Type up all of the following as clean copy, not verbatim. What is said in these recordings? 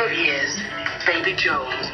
number of years, Baby Jones.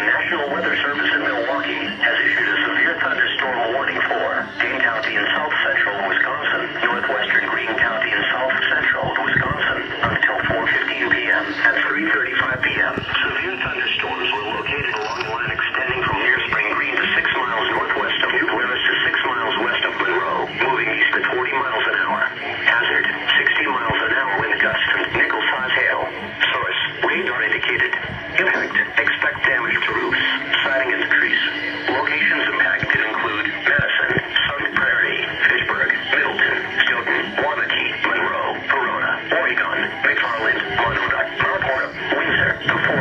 National Weather Service in Milwaukee has issued a severe thunderstorm warning for Dane County in south central Wisconsin, northwestern Greene County in south central Wisconsin until 4:15 p.m. At 3:35 p.m., severe thunderstorms were located along the line extending from near Spring Green to 6 miles northwest of New Glarus to 6 miles west of Monroe, moving east at 40 miles an hour. Hazard, 60 miles an hour wind gusts and nickel-size hail. Source, radar indicated. Impact, expect damage to roofs, siding and trees. Locations impacted include Madison, Sun Prairie, Fitchburg, Middleton, Stoughton, Waunakee, Monroe, Verona, Oregon, McFarland, Monona, Mount Horeb, Windsor, the Fort